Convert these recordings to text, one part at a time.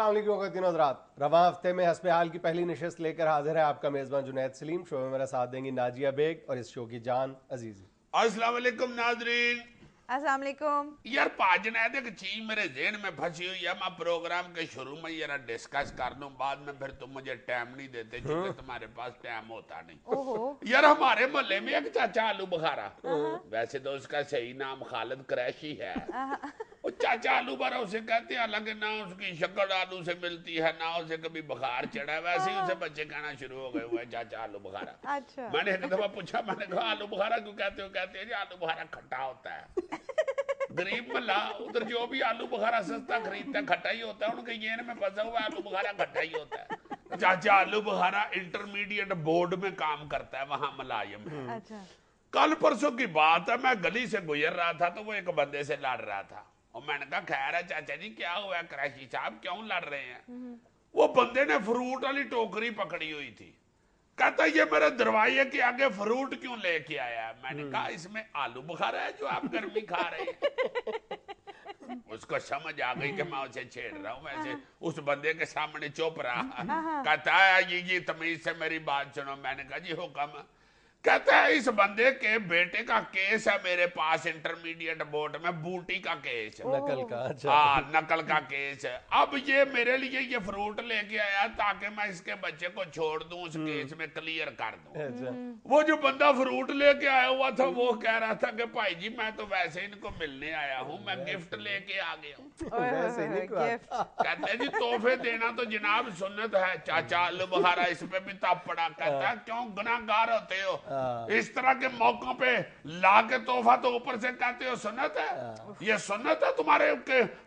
अस्सलाम वालेकुम ख़वातीन और हज़रात। रवां हफ्ते में हस्बे हाल की पहली नशिस्त लेकर हाजिर है आपका मेज़बान जुनैद सलीम। शो में मेरा साथ देंगी नाजिया बेग और इस शो की जान अजीज़ी। अस्सलाम वालेकुम नाज़रीन। अस्सलाम वालेकुम। यार पाजनाद एक चीज मेरे ज़हन में फंसी हुई है, मैं प्रोग्राम के शुरू में यार डिस्कस कर लूं, बाद में फिर तुम मुझे टाइम नहीं देते क्योंकि तुम्हारे पास टाइम होता नहीं। ओहो। यार हमारे मोहल्ले में एक चाचा आलू बुखारा, वैसे तो उसका सही नाम खालिद कुरैशी है, वो चाचा आलू बुखारा उसे कहते हैं, हालांकि ना उसकी शक्ल आलू से मिलती है ना उसे कभी बुखार चढ़ा है, वैसे ही उसे बच्चे कहना शुरू हो गए हुए हैं चाचा आलू बुखारा। अच्छा। मैंने एक दफा पूछा, मैंने कहा आलू बुखारा क्यों कहते हो? कहते हैं जी आलू बुखारा खट्टा होता है। गरीब मल्ला उधर जो भी आलू बुखारा सस्ता खरीदता है खट्टा ही होता है, उनके येन में फंसा हुआ आलू बुखारा खट्टा ही होता है। चाचा आलू बुखारा इंटरमीडिएट बोर्ड में काम करता है वहां मलायम है। अच्छा। कल परसों की बात है, मैं गली से गुजर रहा था तो वो एक बंदे से लड़ रहा था और मैंने कहा खैर है चाचा जी, क्या हुआ है कुरैशी साहब, क्यों लड़ रहे हैं? वो बंदे ने फ्रूट वाली टोकरी पकड़ी हुई थी, कहता ये मेरे दरवाजे के आगे फ्रूट क्यों लेके आया है? मैंने कहा इसमें आलू बुखारा है जो आप गर्मी खा रहे हैं। उसको समझ आ गई कि मैं उसे छेड़ रहा हूँ, वैसे उस बंदे के सामने चुप रहा। कहता है ये तमीज से मेरी बात सुनो। मैंने कहा जी हुक्म। कहता है इस बंदे के बेटे का केस है मेरे पास इंटरमीडिएट बोर्ड में, बूटी का केस है, नकल का। अच्छा। हाँ नकल का केस है। अब ये मेरे लिए ये फ्रूट लेके आया ताकि मैं इसके बच्चे को छोड़ दूं, उस केस में क्लियर कर दूं। अच्छा। वो जो बंदा फ्रूट लेके आया हुआ था वो कह रहा था कि भाई जी मैं तो वैसे इनको मिलने आया हूँ, मैं गिफ्ट लेके आ गया हूँ। वैसे नहीं कोई गिफ्ट। कहते हैं जी तोहफे देना तो जनाब सुन्नत है। चाचा आलू बुखारा इस पे भी तप पड़ा, कहता है क्यों गुनाहगार होते हो, इस तरह के मौकों पे ला के तोहफा तो ऊपर से कहते हो सुन्नत है। ये सुन्नत है तुम्हारे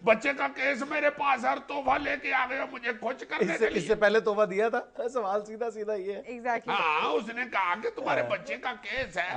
बच्चे का केस मेरे पास और तोहफा लेके आ गए हो मुझे खुश करने के लिए। इससे पहले तोहफा दिया था? सवाल सीधा सीधा ये है। एग्जैक्टली। हाँ उसने कहा कि तुम्हारे बच्चे का केस है,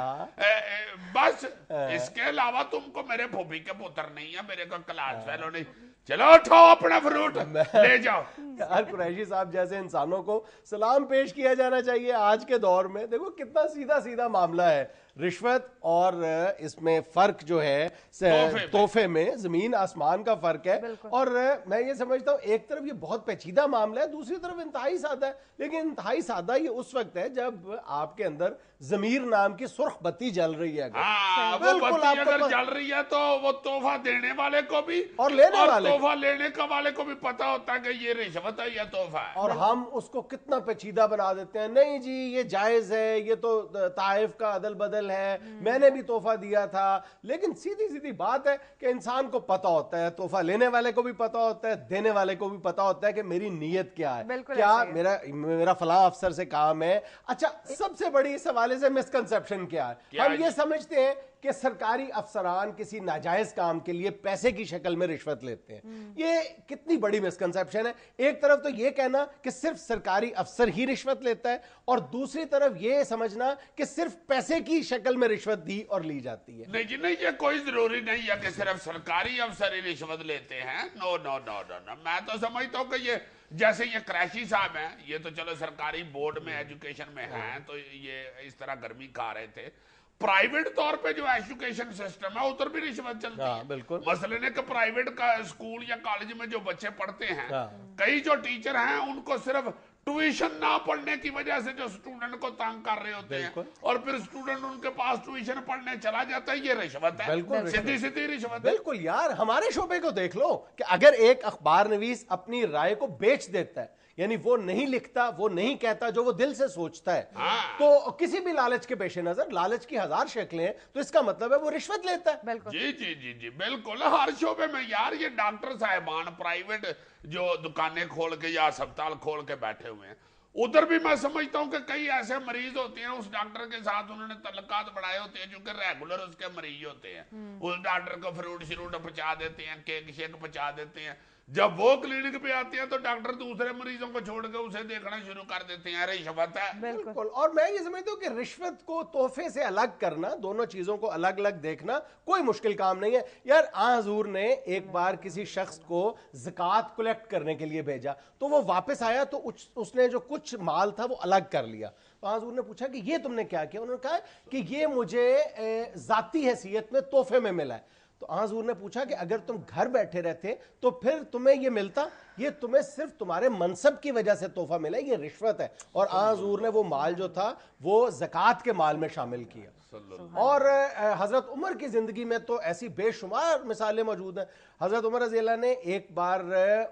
बस इसके अलावा तुमको मेरे फूफी के पुत्र नहीं है, मेरे को क्लास फेलो नहीं। चलो उठाओ अपना फ्रूट ले जाओ। यार कुरैशी साहब जैसे इंसानों को सलाम पेश किया जाना चाहिए आज के दौर में। देखो कितना सीधा सीधा मामला है। रिश्वत और इसमें फर्क जो है तोहफे में जमीन आसमान का फर्क है। और मैं ये समझता हूँ एक तरफ ये बहुत पेचीदा मामला है, दूसरी तरफ इंतहाई सादा है। लेकिन इंतहाई सादा ये उस वक्त है जब आपके अंदर जमीर नाम की सुर्ख बत्ती जल रही है। वो बत्ती अगर जल रही है तो वो तोहफा देने वाले को भी और लेने वाले तोहफा लेने का वाले को भी पता होता है कि ये रिश्वत है या तोहफा है। और हम उसको कितना पेचीदा बना देते हैं। नहीं जी ये जायज है, ये तो ताइफ का अदल बदल है, मैंने भी तोहफा दिया था। लेकिन सीधी सीधी बात है कि इंसान को पता होता है, तोहफा लेने वाले को भी पता होता है, देने वाले को भी पता होता है कि मेरी नीयत क्या है, क्या मेरा फलां अफसर से काम है। अच्छा सबसे बड़ी इस हवाले से मिसकंसेप्शन क्या है? हम ये समझते हैं कि सरकारी अफसरान किसी नाजायज काम के लिए पैसे की शक्ल में रिश्वत लेते हैं। ये कितनी बड़ी मिसकंसेप्शन है। एक तरफ तो ये कहना कि सिर्फ सरकारी अफसर ही रिश्वत लेता है और दूसरी तरफ ये समझना कि सिर्फ पैसे की शक्ल में रिश्वत दी और ली जाती है। नहीं जी नहीं, ये कोई जरूरी नहीं है कि सिर्फ सरकारी अफसर ही रिश्वत लेते हैं। No no no no no, मैं तो समझता हूँ कि ये जैसे ये कुरैशी साहब हैं, ये तो चलो सरकारी बोर्ड में एजुकेशन में हैं तो ये इस तरह गर्मी खा रहे थे। प्राइवेट तौर पे जो एजुकेशन सिस्टम है उधर भी रिश्वत चलती है। बिल्कुल। मसलन है कि प्राइवेट का स्कूल या कॉलेज में जो बच्चे पढ़ते हैं, कई जो टीचर हैं उनको सिर्फ ट्यूशन ना पढ़ने की वजह से जो स्टूडेंट को तंग कर रहे होते हैं और फिर स्टूडेंट उनके पास ट्यूशन पढ़ने चला जाता है, ये रिश्वत है। बिल्कुल सीधी सीधी रिश्वत। बिल्कुल यार हमारे शोबे को देख लो कि अगर एक अखबार नवीस अपनी राय को बेच देता है, यानी वो नहीं लिखता, वो नहीं कहता जो वो दिल से सोचता है, तो किसी भी लालच के पेश नजर, लालच की हजार शक्लें हैं, तो इसका मतलब है वो रिश्वत लेता है। जी जी जी जी बिल्कुल। हर शोबे में यार ये डॉक्टर साहिबान प्राइवेट जो दुकानें खोल के या अस्पताल खोल के बैठे हुए हैं, उधर भी मैं समझता हूँ कि कई ऐसे मरीज होते हैं उस डॉक्टर के साथ उन्होंने तल्लुकात बढ़ाए होते हैं जो कि रेगुलर उसके मरीज होते हैं। उस डॉक्टर को फ्रूट श्रूट पहुंचा देते हैं, केक शेक पहुंचा देते हैं। जब वो क्लिनिक पे आते हैं तो डॉक्टर दूसरे मरीजों को छोड़ के उसे देखना शुरू कर देते हैं। रिश्वत है। बिल्कुल। और मैं ये समझता हूँ कि रिश्वत को तोहफे से अलग करना, दोनों चीजों को अलग अलग देखना कोई मुश्किल काम नहीं है। यार हजूर ने एक बार किसी शख्स को ज़कात कलेक्ट करने के लिए भेजा, तो वो वापस आया तो उसने जो कुछ माल था वो अलग कर लिया। तो हजूर ने पूछा कि ये तुमने क्या किया? उन्होंने कहा कि ये मुझे जाती हैसियत में तोहफे में मिला है। تو حضور نے پوچھا کہ اگر تم گھر بیٹھے رہتے تو پھر تمہیں یہ ملتا؟ یہ تمہیں صرف تمہارے منصب کی وجہ سے تحفہ ملا، یہ رشوت ہے۔ اور حضور نے وہ مال جو تھا وہ زکوٰۃ کے مال میں شامل کیا۔ اور حضرت عمر کی زندگی میں تو ایسی بے شمار مثالیں موجود ہیں۔ حضرت عمر رضی اللہ نے ایک بار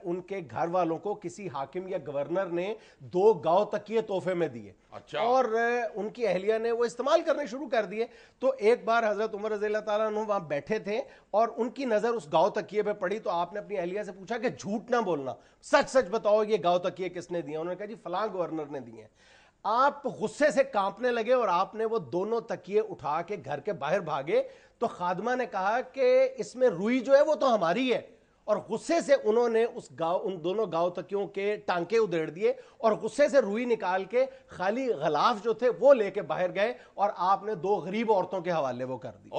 ان کے گھر والوں کو کسی حاکم یا گورنر نے 2 گاؤ تکیے تحفے میں دیے، اور ان کی اہلیہ نے وہ استعمال کرنے شروع کر دیے۔ تو ایک بار حضرت عمر رضی اللہ تعالیٰ عنہ وہاں بیٹھے تھے اور ان کی نظر اس گاؤ تکیے پہ پڑی، تو آپ نے اپنی اہلیہ سے پوچھا کہ جھوٹ نہ بولنا، سچ سچ بتاؤ یہ گاؤ تکیے کس نے دیا؟ انہوں نے کہا جی فلاں گورنر نے دیے ہیں۔ آپ غصے سے کانپنے لگے اور آپ نے وہ دونوں تکیے اٹھا کے گھر کے باہر بھاگے۔ تو خادمہ نے کہا کہ اس میں روئی جو ہے وہ تو ہماری ہے، اور غصے سے انہوں نے ان دونوں گاؤ تکیوں کے ٹانکے ادھیڑ دیے اور غصے سے روئی نکال کے خالی غلاف جو تھے وہ لے کے باہر گئے، اور آپ نے 2 غریب عورتوں کے حوالے وہ کر دی۔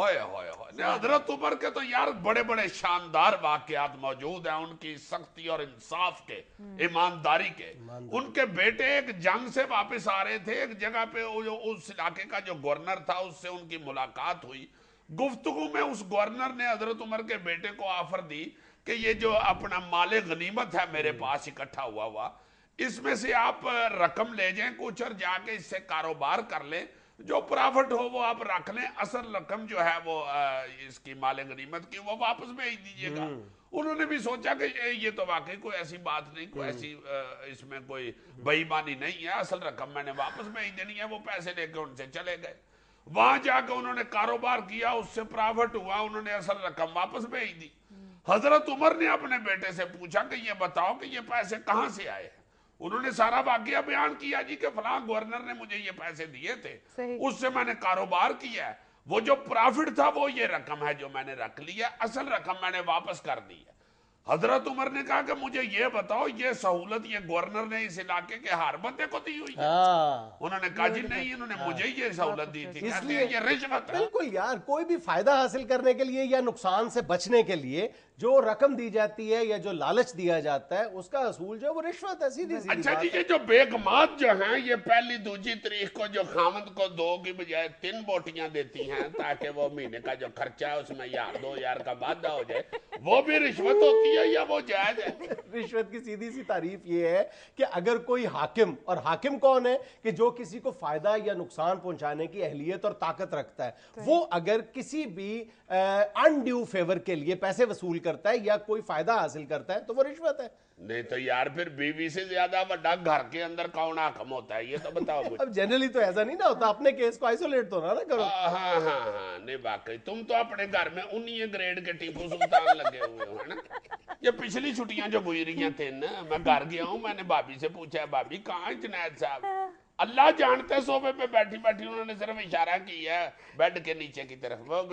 حضرت عمر کے تو یار بڑے بڑے شاندار واقعات موجود ہیں، ان کی سختی اور انصاف کے، ایمانداری کے۔ ان کے بیٹے ایک جنگ سے واپس آ رہے تھے، ایک جگہ پہ اس علاقے کا جو گورنر تھا اس سے ان کی ملاقات ہوئی۔ گفتگو میں اس گورنر نے حضرت عمر کے بیٹے کو آفر دی کہ یہ جو اپنا مال غنیمت ہے میرے پاس اکٹھا ہوا اس میں سے آپ رقم لے جائیں کچھ اور جا کے اس سے کاروبار کر لیں، جو پرافٹ ہو وہ آپ رکھ لیں، اصل رقم جو ہے وہ اس کی مال غنیمت کی وہ واپس بھیج دیجیے گا۔ انہوں نے بھی سوچا کہ یہ تو واقعی کوئی ایسی بات نہیں، کوئی ایسی اس میں کوئی بے ایمانی نہیں ہے، اصل رقم میں نے واپس بھیج دینی ہے۔ وہ پیسے لے کے ان سے چلے گئے، وہاں جا کے انہوں نے کاروبار کیا، اس سے پرافٹ ہوا، انہوں نے اصل رقم واپس بھیج دی۔ حضرت عمر نے اپنے بیٹے سے پوچھا کہ یہ بتاؤ کہ یہ پیسے کہاں سے آئے؟ انہوں نے سارا واقعہ بیان کیا جی کہ فلاں گورنر نے مجھے یہ پیسے دیے تھے، اس سے میں نے کاروبار کیا ہے، وہ جو پرافٹ تھا وہ یہ رقم ہے جو میں نے رکھ لی ہے، اصل رقم میں نے واپس کر دی ہے۔ حضرت عمر نے کہا کہ مجھے یہ بتاؤ یہ سہولت یہ گورنر نے اس علاقے کے ہر بندے کو دی ہوئی ہے؟ انہوں نے کہا جی نہیں، انہوں نے مجھے یہ سہولت دی تھی۔ اس لیے یہ رشوت ہے۔ بالکل یار، کوئی بھی فائدہ حاصل کرنے کے لیے یا نقصان سے بچنے کے لیے جو رقم دی جاتی ہے یا جو لالچ دیا جاتا ہے اس کا اصول جو ہے وہ رشوت ہے، سیدھی سیدھی اچھا بات جی، یہ جو بیگمات جو ہیں یہ پہلی دوسری تاریخ کو جو خامند کو 2 کی بجائے 3 بوٹیاں دیتی ہیں تاکہ وہ مہینے کا جو خرچہ ہے اس میں 1,000 کا وعدہ ہو جائے، وہ بھی رشوت ہوتی ہے یا وہ جائز ہے؟ رشوت کی سیدھی سی تعریف یہ ہے کہ اگر کوئی حاکم، اور حاکم کون ہے کہ جو کسی کو فائدہ یا نقصان پہنچانے کی اہلیت اور طاقت رکھتا ہے، وہ اگر کسی بھی انڈیو فیور کے لیے پیسے وصول کرتا ہے یا کوئی فائدہ حاصل کرتا ہے تو وہ رشوت ہے۔ نہیں تو یار پھر بیوی سے زیادہ بڑا گھر کے اندر کون حاکم ہوتا ہے یہ تو بتاؤ مجھے۔ اب جنرلی تو ایسا نہیں نہ ہوتا، اپنے کیس کو آئسولیٹ تو نہ کرو۔ ہاں نہیں واقعی تم تو اپنے گھر میں 19 گریڈ کے ٹیپو سلطان لگے ہوئے ہو نا۔ یہ پچھلی چھٹیاں جو گزریاں تھیں نا، میں گھر گیا ہوں، میں نے بھابھی سے پوچھا ہے بھابی کہاں جنید صاحب؟ اللہ جانتے ہیں صوفے پہ بیٹھی بیٹھی انہوں نے صرف اشارہ کیا ہے بیڈ کے نیچے کی طرف، وہ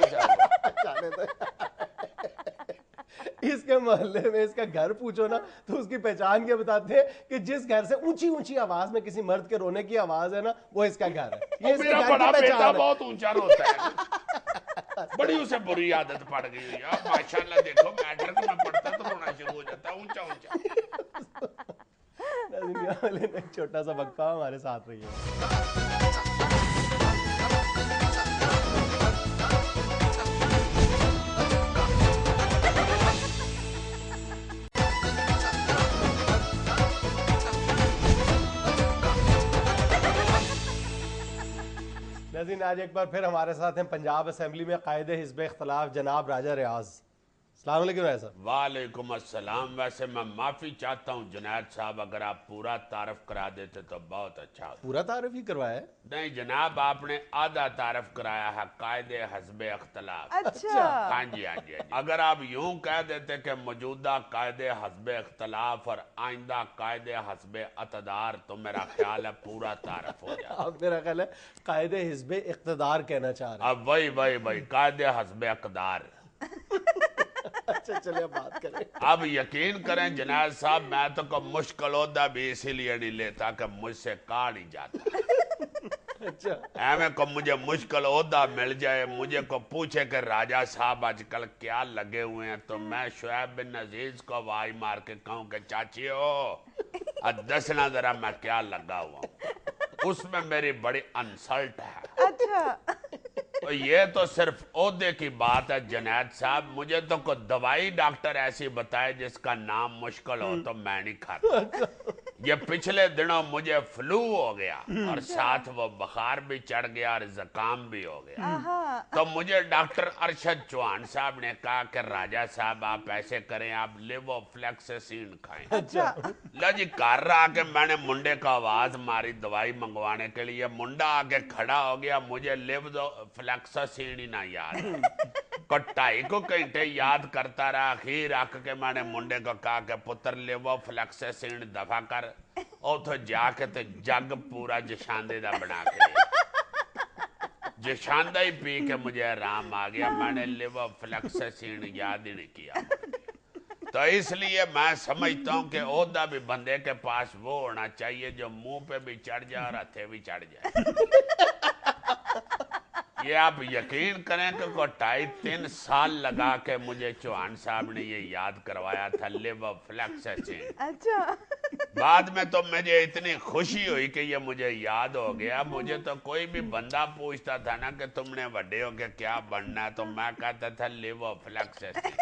اس کے محلے میں اس کا گھر پوچھو نا تو اس کی پہچان کے بتاتے ہیں کہ جس گھر سے اونچی اونچی آواز میں کسی مرد کے رونے کی آواز ہے نا وہ اس کا گھر ہے۔ یہ میرا بڑا بیٹا بہت اونچا روتا ہے، بڑی اسے بری عادت پڑ گئی ہوئی ہے، ماشاءاللہ دیکھو میٹرک میں پڑھتا تو رونا شروع ہو جاتا ہے اونچا اونچا۔ ایک چھوٹا سا وقفہ ہمارے ساتھ رہیے۔ ناظرین آج ایک بار پھر ہمارے ساتھ ہیں پنجاب اسمبلی میں قائد حزب اختلاف جناب راجہ ریاض۔ السلام علیکم راجہ صاحب۔ وعلیکم السلام۔ ویسے میں معافی چاہتا ہوں جنید صاحب، اگر آپ پورا تعارف کرا دیتے تو بہت اچھا ہوتا۔ پورا تعارف ہی کروایا ہے؟ نہیں جناب، آپ نے آدھا تعارف کرایا ہے، قائد حزب اختلاف۔ اچھا ہاں جی ہاں جی۔ اگر آپ یوں کہہ دیتے کہ موجودہ قائد حزب اختلاف اور آئندہ قائد حزب اقتدار تو میرا خیال ہے پورا تعارف ہو جاتا۔ اب میرا خیال ہے قائد حزب اقتدار کہنا چاہ رہے ہیں۔ اب وہی قائد حزب اقتدار۔ اچھا چلے اب بات کریں۔ اب یقین کریں جنید صاحب، میں تو کوئی مشکل عہدہ بھی اسی لیے نہیں لیتا کہ مجھ سے کہا نہیں جاتا۔ اچھا کو مجھے مشکل عہدہ مل جائے، مجھے کو پوچھے کہ راجہ صاحب آج کل کیا لگے ہوئے ہیں، تو میں شعیب بن عزیز کو آواز مار کے کہوں کہ چاچی ہو دسنا ذرا میں کیا لگا ہوا ہوں، اس میں میری بڑی انسلٹ ہے۔ اچھا और ये तो सिर्फ ओहदे की बात है जुनैद साहब, मुझे तो कोई दवाई डॉक्टर ऐसी बताए जिसका नाम मुश्किल हो तो मैं नहीं खाता। ये पिछले दिनों मुझे फ्लू हो गया और साथ वो बुखार भी चढ़ गया और जुकाम भी हो गया। तो मुझे डॉक्टर अरशद चौहान साहब ने कहा कि राजा साहब आप ऐसे करें, आप लेवोफ्लेक्सेसिन खाएं। अच्छा। लो जी, घर आके मैंने मुंडे को आवाज मारी दवाई मंगवाने के लिए, मुंडा आके खड़ा हो गया, मुझे लेवोफ्लेक्सेसिन ही ना याद। को 2.5 घंटे याद करता रहा, आखिर आके के मैंने मुंडे को कहा कि पुत्र लेवोफ्लेक्सेसिन दफा कर, उतो जाके ते जग पूरा जशांदे दा बना के लिया। जशांदा ही पी के मुझे आराम आ गया, मैंने लेवोफ्लेक्सेसिन याद ही नहीं किया। तो इसलिए मैं समझता हूँ कि ओहदा भी बंदे के पास वो होना चाहिए जो मुंह पे भी चढ़ जाए और हथे भी चढ़ जाए। ये आप यकीन करें कि को 2.5-3 साल लगा के मुझे चौहान साहब ने ये याद करवाया था लेवोफ्लेक्सेसिन। अच्छा। बाद में तो मुझे इतनी खुशी हुई कि ये मुझे याद हो गया। मुझे तो कोई भी बंदा पूछता था ना कि तुमने बड़े हो के क्या बनना है, तो मैं कहता था लेवोफ्लेक्सेसिन,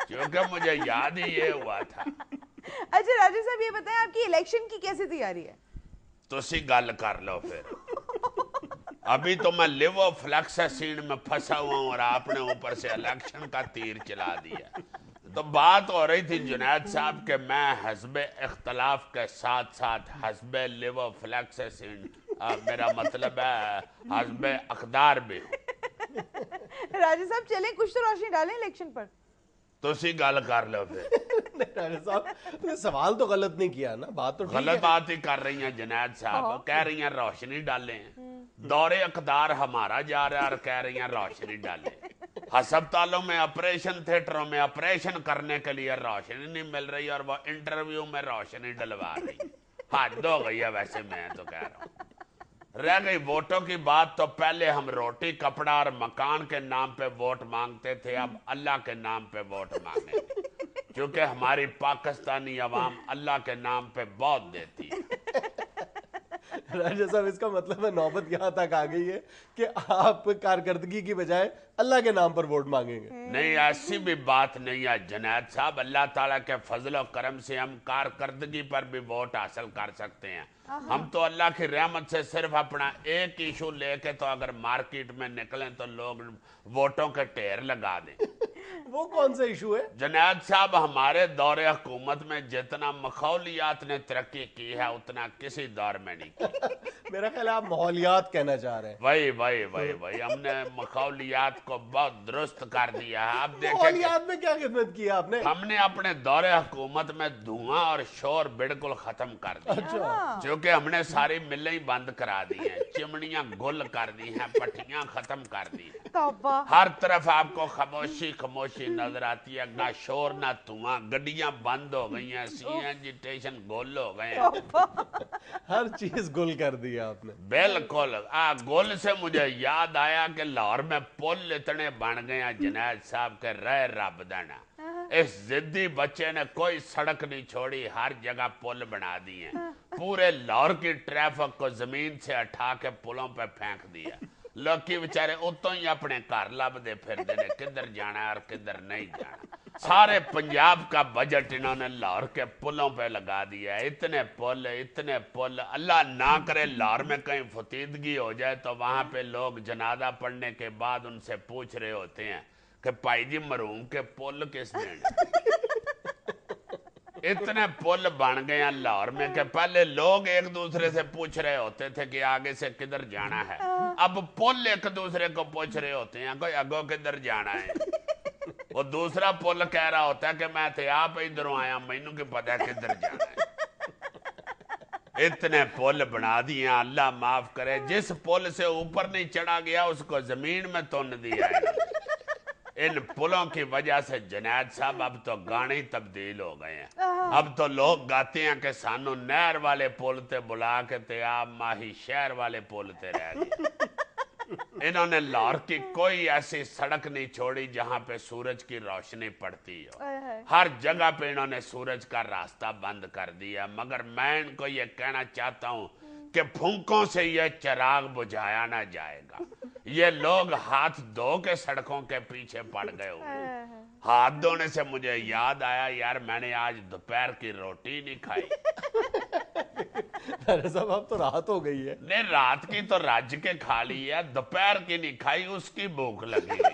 क्योंकि मुझे याद ही ये हुआ था। अच्छा राजू साहब, ये बताएं आपकी इलेक्शन की कैसी तैयारी है? तुसी गल कर लो फिर। अभी तो मैं लेवोफ्लेक्सेसिन में फंसा हुआ हूं और आपने ऊपर से इलेक्शन का तीर चला दिया। तो बात हो रही थी जुनैद साहब के मैं हस्बे इख्तलाफ के साथ साथ हस्बे लेवोफ्लेक्सेसिन, मेरा मतलब है हस्बे अकदार भी हूं। राजू साहब चलें, कुछ तो रोशनी डालें इलेक्शन पर। तुसी गल कर लो फिर। नहीं राजा साहब, तो सवाल तो गलत नहीं किया ना, बात तो ठीक गलत है। बात ही कर रही हैं जुनैद साहब, कह रही हैं रोशनी डालें। दौरे अकदार हमारा जा रहा है और कह रही हैं रोशनी डालें। अस्पतालों में, ऑपरेशन थिएटरों में ऑपरेशन करने के लिए रोशनी नहीं मिल रही और वो इंटरव्यू में रोशनी डलवा रही। हद हो गई है। वैसे मैं तो कह रहा हूँ, रह गई वोटों की बात, तो पहले हम रोटी कपड़ा और मकान के नाम पे वोट मांगते थे, अब अल्लाह के नाम पे वोट मांगे, क्योंकि हमारी पाकिस्तानी अवाम अल्लाह के नाम पे बहुत देती है। राजा साहब, इसका मतलब है नौबत यहाँ तक आ गई है कि आप कारकर्दगी की बजाय अल्लाह के नाम पर वोट मांगेंगे। नहीं, ऐसी भी बात नहीं है जुनैद साहब, अल्लाह ताला के फजल और करम से हम कारकर्दगी पर भी वोट हासिल कर सकते हैं। हम तो अल्लाह की रहमत से सिर्फ अपना एक इशू लेके तो अगर मार्केट में निकलें तो लोग वोटों के ढेर लगा दें। वो कौन सा इशू है? जुनैद साहब, हमारे दौरे हुकूमत में जितना मखौलियात ने तरक्की की है उतना किसी दौर में नहीं की। मेरा ख्याल है आप माहौलियात कहना चाह रहे हैं। वही हमने मखौलियात को बहुत दुरुस्त कर दिया है। अब देखें माहौलियात में क्या खिदमत की है आपने? हमने अपने दौरे हुकूमत में धुआं और शोर बिल्कुल खत्म कर दिया। अच्छा। जो कि हमने सारी मिलें ही बंद करा दी हैं, चिमनियां गुल कर दी हैं, पट्टियां खत्म कर दी हैं। तौबा। हर तरफ आपको खामोशी खामोशी नजर आती है, ना शोर ना धुआं, गड्डियां बंद हो गई हैं, सीएनजी स्टेशन गुल हो गए हैं। हर चीज गुल कर दी है आपने। बिल्कुल। गुल से मुझे याद आया कि लाहौर में पुल इतने बन गए हैं जुनैद साहब के रह रब देना। इस जिद्दी बच्चे ने कोई सड़क नहीं छोड़ी, हर जगह पुल बना दिए। पूरे लाहौर की ट्रैफिक को जमीन से उठा के पुलों पे फेंक दिया। लोग की बेचारे उतों ही अपने घर लभदे फिरदे ने किधर जाना है और किधर नहीं जाना। सारे पंजाब का बजट इन्होंने लाहौर के पुलों पे लगा दिया है। इतने पुल। अल्लाह ना करे लाहौर में कहीं फतीदगी हो जाए तो वहां पे लोग जनाजा पढ़ने के बाद उनसे पूछ रहे होते हैं कि भाई जी मरूम के पुल किस देने। इतने पुल बन गए हैं लाहौर में कि पहले लोग एक दूसरे से पूछ रहे होते थे कि आगे से किधर जाना है, अब पुल एक दूसरे को पूछ रहे होते हैं कोई आगो किधर जाना है। वो दूसरा पुल कह रहा होता है कि मैं तो आप इधरों आया, मैनू की पता है किधर जाना है। इतने पुल बना दिए, अल्लाह माफ करे। जिस पुल से ऊपर नहीं चढ़ा गया उसको जमीन में तुन दिया है। इन पुलों की वजह से जुनैद साहब अब तो गाने ही तब्दील हो गए हैं। अब तो लोग गाते हैं कि सानू नहर वाले पुल ते बुला के ते आप माही शहर वाले पुल ते रह गए। इन्होंने लाहौर की कोई ऐसी सड़क नहीं छोड़ी जहां पे सूरज की रोशनी पड़ती हो। हर जगह पे इन्होंने सूरज का रास्ता बंद कर दिया। मगर मैं इनको ये कहना चाहता हूं कि फूंकों से यह चिराग बुझाया ना जाएगा। یہ لوگ ہاتھ دھو کے سڑکوں کے پیچھے پڑ گئے ہوئے. ہاتھ دھونے سے مجھے یاد آیا یار میں نے آج دوپہر کی روٹی نہیں کھائی. صاحب اب تو رات ہو گئی ہے. نہیں رات کی تو رج کے کھا لی ہے, دوپہر کی نہیں کھائی, اس کی بھوک لگی ہوئی.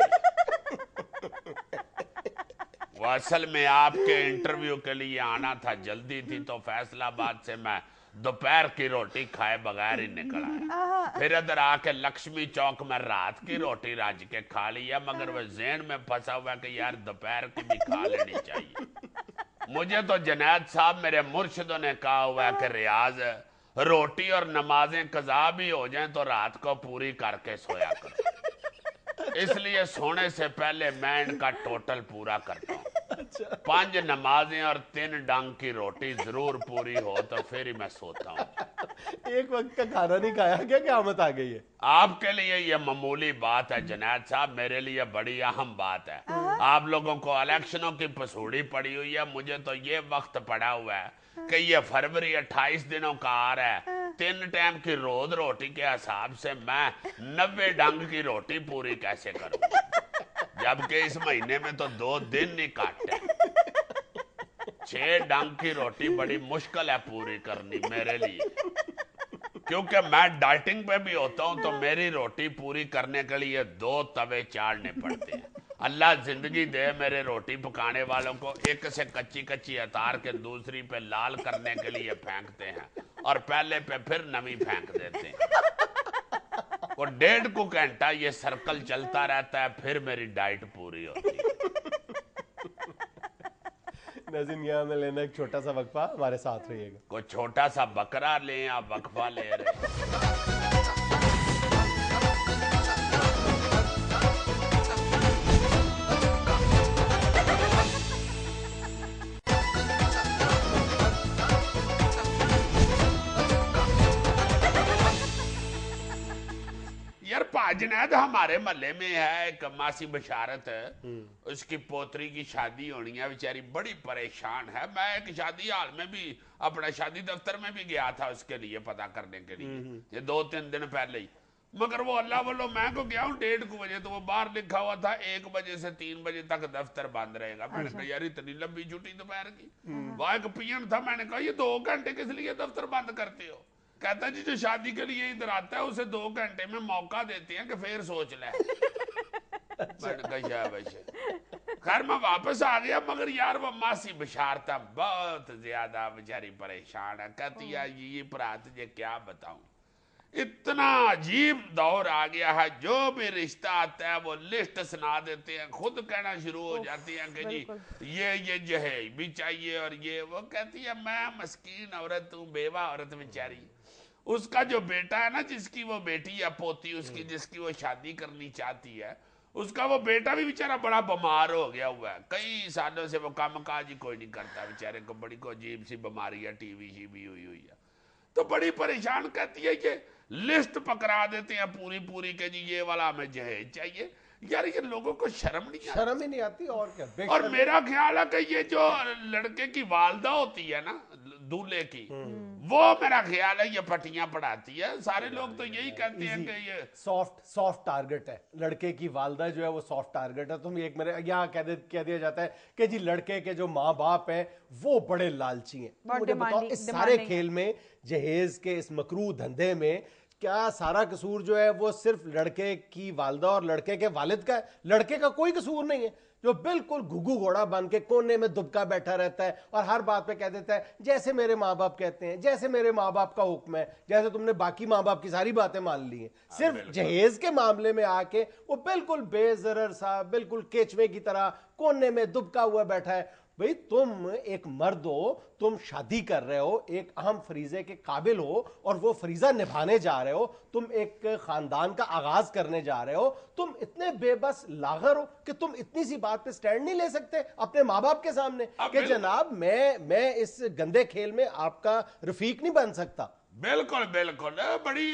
وہ اصل میں آپ کے انٹرویو کے لیے آنا تھا, جلدی تھی تو فیصلہ آباد سے میں دوپہر کی روٹی کھائے بغیر ہی نکل آیا. پھر ادھر آ کے لکشمی چوک میں رات کی روٹی رج کے کھا لیا, مگر وہ ذہن میں پھنسا ہوا کہ یار دوپہر کی بھی کھا لینی چاہیے. مجھے تو جنید صاحب میرے مرشدوں نے کہا ہوا ہے کہ ریاض روٹی اور نمازیں قضا بھی ہو جائیں تو رات کو پوری کر کے سویا کرو. اس لیے سونے سے پہلے میں ان کا ٹوٹل پورا کرتا ہوں. 5 نمازیں اور 3 ڈنگ کی روٹی ضرور پوری ہو تو پھر ہی میں سوتا ہوں. ایک وقت کا کھانا نہیں کھایا کیا قیامت آ گئی ہے؟ آپ کے لیے یہ معمولی بات ہے جنید صاحب, میرے لیے بڑی اہم بات ہے. آپ لوگوں کو الیکشنوں کی پسوڑی پڑی ہوئی ہے, مجھے تو یہ وقت پڑا ہوا ہے کہ یہ فروری 28 دنوں کا آ رہا ہے. 3 ٹائم کی روز روٹی کے حساب سے میں 90 ڈنگ کی روٹی پوری کیسے کروں, جبکہ اس مہینے میں تو 2 دن نہیں کاٹے. 6 ڈنگ کی روٹی بڑی مشکل ہے پوری کرنی میرے لیے, کیونکہ میں ڈائٹنگ پہ بھی ہوتا ہوں تو میری روٹی پوری کرنے کے لیے 2 توے چاڑنے پڑتے ہیں. اللہ زندگی دے میرے روٹی پکانے والوں کو, ایک سے کچی کچی اتار کے دوسری پہ لال کرنے کے لیے پھینکتے ہیں اور پہلے پہ پھر نمی پھینک دیتے ہیں. وہ 1.5 گھنٹہ یہ سرکل چلتا رہتا ہے, پھر میری ڈائٹ پوری ہوتی ہے. ناظرین یہاں میں لینا ایک چھوٹا سا وقفہ, ہمارے ساتھ رہیے گا. کوئی چھوٹا سا بکرا لیں, آپ وقفہ لے رہے ہیں. یار جنید ہمارے محلے میں ہے ایک ماسی بشارت, اس کی پوتری کی شادی ہونی ہے, بیچاری بڑی پریشان ہے. میں ایک شادی حال میں بھی اپنا شادی دفتر میں بھی گیا تھا اس کے لیے پتہ کرنے کے لیے, یہ 2-3 دن پہلے ہی. مگر وہ اللہ واللہ میں کو گیا ہوں 1:30 بجے, تو وہ باہر لکھا ہوا تھا 1 بجے سے 3 بجے تک دفتر بند رہے گا. میں نے کہا یار اتنی لمبی چھٹی دوپہر کی. وہ ایک پین تھا, میں نے کہا یہ 2 گھنٹے کس لیے دفتر بند کرتے ہو؟ کہتا جی جو شادی کے لیے ادھر آتا ہے اسے 2 گھنٹے میں موقع دیتے ہیں کہ پھر سوچ لے. میں نے کہا شاباش. خیر میں واپس آ گیا, مگر یار وہ ماسی بشارتا بہت زیادہ بیچاری پریشان ہے. کہتی ہے یہ پرات تجھے کیا بتاؤں, اتنا عجیب دور آ گیا ہے, جو بھی رشتہ آتا ہے وہ لسٹ سنا دیتے ہیں, خود کہنا شروع ہو جاتی ہیں کہ جی یہ جہیز بھی چاہیے اور یہ وہ. کہتی ہے میں مسکین عورت ہوں, بیوہ عورت بیچاری. اس کا جو بیٹا ہے نا, جس کی وہ بیٹی یا پوتی اس کی جس کی وہ شادی کرنی چاہتی ہے, اس کا وہ بیٹا بھی بیچارہ بڑا بیمار ہو گیا ہوا ہے. کئی سالوں سے وہ کام کاج ہی کوئی نہیں کرتا بیچارے کو, بڑی کو عجیب سی بیماری ہے, ٹی وی شی بھی ہوئی ہے. تو بڑی پریشان. کہتی ہے کہ لسٹ پکڑا دیتے ہیں پوری کہ جی یہ والا ہمیں جہیز چاہیے. یار یہ لوگوں کو شرم نہیں آتی, شرم ہی نہیں آتی. اور کیا. اور میرا خیال ہے کہ یہ جو لڑکے کی والدہ ہوتی ہے نا دولہے کی, وہ میرا خیال ہے یہ پٹیاں پڑھاتی ہے. سارے لوگ تو یہی کہتے ہیں کہ یہ سافٹ ٹارگٹ ہے. لڑکے کی والدہ جو ہے وہ سافٹ ٹارگٹ ہے. تم ایک میرے یہاں کہہ دیا جاتا ہے کہ جی لڑکے کے جو ماں باپ ہیں وہ بڑے لالچی ہیں. مجھے بتاؤ اس سارے کھیل میں, جہیز کے اس مکروہ دھندے میں, کیا سارا قصور جو ہے وہ صرف لڑکے کی والدہ اور لڑکے کے والد کا ہے؟ لڑکے کا کوئی قصور نہیں ہے, جو بالکل گھگو گھوڑا بن کے کونے میں دبکا بیٹھا رہتا ہے اور ہر بات پہ کہہ دیتا ہے جیسے میرے ماں باپ کہتے ہیں, جیسے میرے ماں باپ کا حکم ہے, جیسے تم نے باقی ماں باپ کی ساری باتیں مان لی ہیں. صرف جہیز کے معاملے میں آ کے وہ بالکل بے ضرر سا, بالکل کیچوے کی طرح کونے میں دبکا ہوا بیٹھا ہے. بھئی تم ایک مرد ہو, تم شادی کر رہے ہو, ایک اہم فریضے کے قابل ہو اور وہ فریضہ نبھانے جا رہے ہو, تم ایک خاندان کا آغاز کرنے جا رہے ہو, تم اتنے بے بس لاغر ہو کہ تم اتنی سی بات پہ سٹینڈ نہیں لے سکتے اپنے ماں باپ کے سامنے کہ جناب میں اس گندے کھیل میں آپ کا رفیق نہیں بن سکتا. بالکل بڑی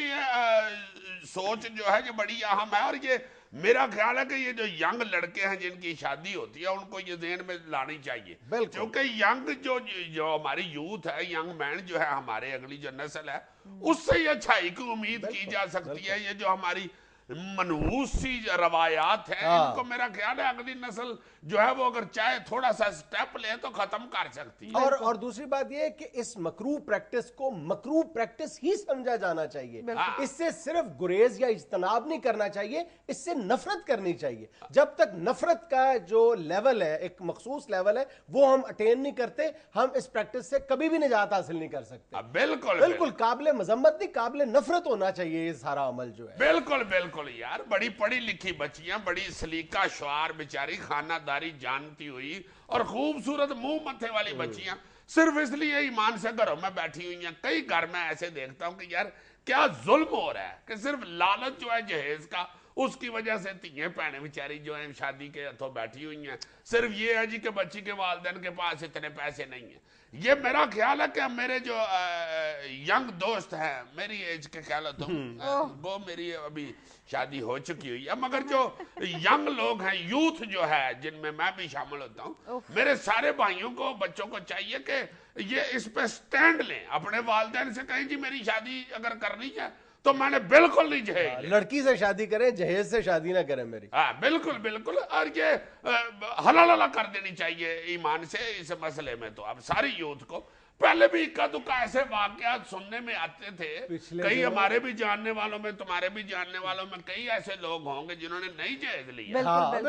سوچ جو ہے یہ بڑی اہم ہے. اور یہ میرا خیال ہے کہ یہ جو ینگ لڑکے ہیں جن کی شادی ہوتی ہے ان کو یہ ذہن میں لانی چاہیے, کیونکہ ینگ جو ہماری یوتھ ہے, ینگ مین جو ہے ہمارے اگلی جو نسل ہے, اس سے یہ اچھائی کی امید کی جا سکتی ہے. یہ جو ہماری मनहूस सी रवायात है, इनको मेरा ख्याल है अगली नस्ल जो है वो अगर चाहे थोड़ा सा स्टेप ले तो खत्म कर सकती है। और दूसरी बात यह है कि इस मकरूह प्रैक्टिस को मकरूह प्रैक्टिस ही समझा जाना चाहिए। इससे सिर्फ गुरेज या इज्तनाब नहीं करना चाहिए, इससे नफरत करनी चाहिए। जब तक नफरत का जो लेवल है, एक मखसूस लेवल है, वो हम अटेन नहीं करते, हम इस प्रैक्टिस से कभी भी निजात हासिल नहीं कर सकते। बिल्कुल बिल्कुल काबिल मजम्मत नहीं, काबिल नफरत होना चाहिए ये सारा अमल जो है। बिल्कुल बिल्कुल यार, बड़ी पढ़ी लिखी बच्चियां, बड़ी सलीका शुआर बेचारी, खानादारी जानती हुई और खूबसूरत मुंह मत्थे वाली बच्चियां सिर्फ इसलिए ईमान से घरों में बैठी हुई हैं। कई घर में ऐसे देखता हूं कि यार क्या जुल्म हो रहा है कि सिर्फ लालच जो है जहेज का, उसकी वजह से तीन भैनें बेचारी जो है शादी के हथों बैठी हुई हैं। सिर्फ ये है जी कि बच्ची के वालिदैन के पास इतने पैसे नहीं हैं। ये मेरा ख्याल है कि मेरे जो यंग दोस्त हैं, मेरी एज के ख्याल है, वो मेरी अभी शादी हो चुकी हुई है, मगर जो यंग लोग हैं, यूथ जो है, जिनमें मैं भी शामिल होता हूँ, मेरे सारे भाइयों को, बच्चों को चाहिए कि ये इस पे स्टैंड लें। अपने वालिदैन से कहें जी मेरी शादी अगर करनी है तो मैंने बिल्कुल नहीं जहेज, लड़की से शादी करें, जहेज से शादी ना करें मेरी। हाँ बिल्कुल बिल्कुल, और ये हलाला कर देनी चाहिए ईमान से इस मसले में। तो अब सारी यूथ को, पहले भी इक्का दुक्का ऐसे वाकयात सुनने में आते थे, कई हमारे भी जानने वालों में, तुम्हारे भी जानने वालों में कई ऐसे लोग होंगे जिन्होंने नहीं जहेज लिया।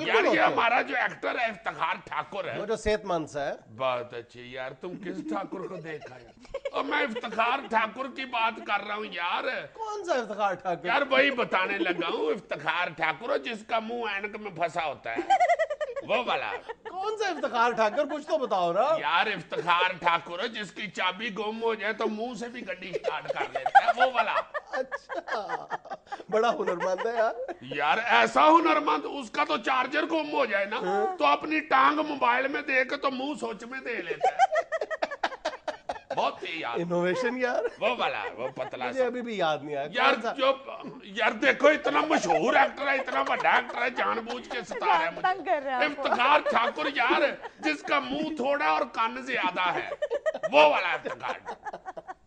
यार ये हमारा जो एक्टर है इफ्तिखार ठाकुर है, वो जो सेहतमंद सा है, बहुत अच्छी यार, तुम किस ठाकुर को देखा है? और मैं इफ्तिखार ठाकुर की बात कर रहा हूँ यार। कौन सा इफ्तिखार ठाकुर? यार वही बताने लगा हूँ, इफ्तिखार ठाकुर जिसका मुंह ऐनक में फंसा होता है, वो वाला। कौन सा इफ्तिखार ठाकुर, कुछ तो बताओ ना यार। इफ्तिखार ठाकुर जिसकी चाबी गुम हो जाए तो मुंह से भी गड्डी स्टार्ट कर लेता है, वो वाला। अच्छा, बड़ा हुनरमंद है यार। यार ऐसा हुनरमंद, उसका तो चार्जर गुम हो जाए ना तो अपनी टांग मोबाइल में दे के तो मुंह सोच में दे लेता है। बहुत ही यार इनोवेशन यार, वो वाला, वो पतला मुझे अभी भी याद नहीं आया यार। जो यार देखो इतना मशहूर एक्टर है, इतना बड़ा एक्टर है, जानबूझ के सता रहा है मुझे। इफ्तिखार ठाकुर यार, जिसका मुंह थोड़ा और कान ज्यादा है, वो वाला इफ्तिखार।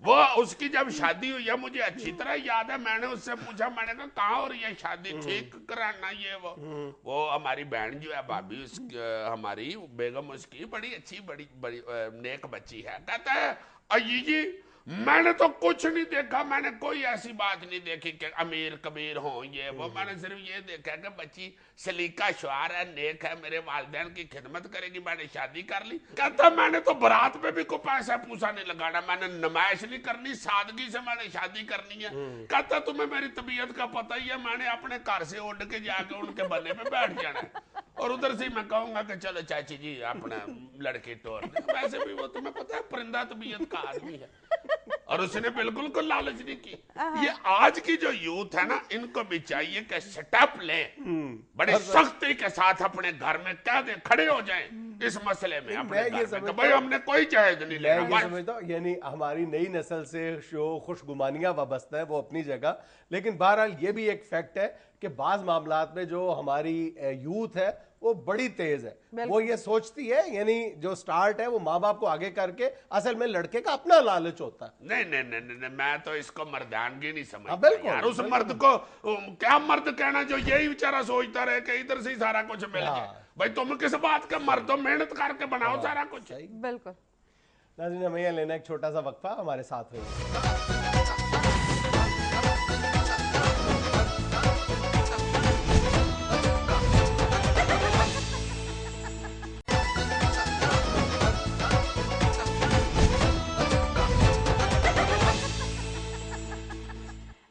वो उसकी जब शादी हुई है मुझे अच्छी तरह याद है, मैंने उससे पूछा, मैंने कहा कहाँ हो रही है शादी, ठीक कराना ये वो हमारी बहन जो है भाभी, उसकी हमारी बेगम, उसकी बड़ी अच्छी बड़ी बड़ी नेक बच्ची है। कहता है अजी जी मैंने तो कुछ नहीं देखा, मैंने कोई ऐसी बात नहीं देखी कि अमीर कबीर हो ये वो, मैंने सिर्फ ये देखा कि बच्ची सलीका शुआर है, नेक है, मेरे वालिदैन की खिदमत करेगी, मैंने शादी कर ली। कहता मैंने तो बारात पे भी कोई पैसा पूसा नहीं लगाना, मैंने नुमाइश नहीं करनी, सादगी से मैंने शादी करनी है। कहता तुम्हें मेरी तबीयत का पता ही है, मैंने अपने घर से उड़ के जाके उनके बल्ले पे बैठ जाना है और उधर से मैं कहूंगा कि चलो चाची जी अपना लड़की तोड़ दे। वैसे भी वो तुम्हें पता है परिंदा तबीयत का आदमी है, और उसने बिल्कुल कोई लालच नहीं की। ये आज की जो यूथ है ना, इनको भी चाहिए कि स्टेप लें, बड़े सख्ती के साथ अपने घर में कह दे, खड़े हो जाएं इस मसले में अपने घर में, तो भाई हमने कोई जहेज नहीं लेना। मैं ये समझता हूँ यानी हमारी नई नस्ल से जो खुशगुमानियां वाबस्ता है वो अपनी जगह, लेकिन बहरहाल ये भी एक फैक्ट है कि बाज मामलात में जो हमारी यूथ है वो बड़ी तेज है। वो ये सोचती है, यानी जो स्टार्ट है वो माँ बाप को आगे करके, असल में लड़के का अपना लालच होता है। नहीं नहीं नहीं नहीं, मैं तो इसको मर्दानगी नहीं समझता यार। उस मर्द को क्या मर्द कहना जो यही बेचारा सोचता रहे कि इधर से ही सारा कुछ मिल जाए। भाई तुम किस बात का मर्द हो, मेहनत करके बनाओ सारा कुछ। बिल्कुल। नाज़रीन हमें यहाँ लेना एक छोटा सा वक्फा, हमारे साथ रहिए।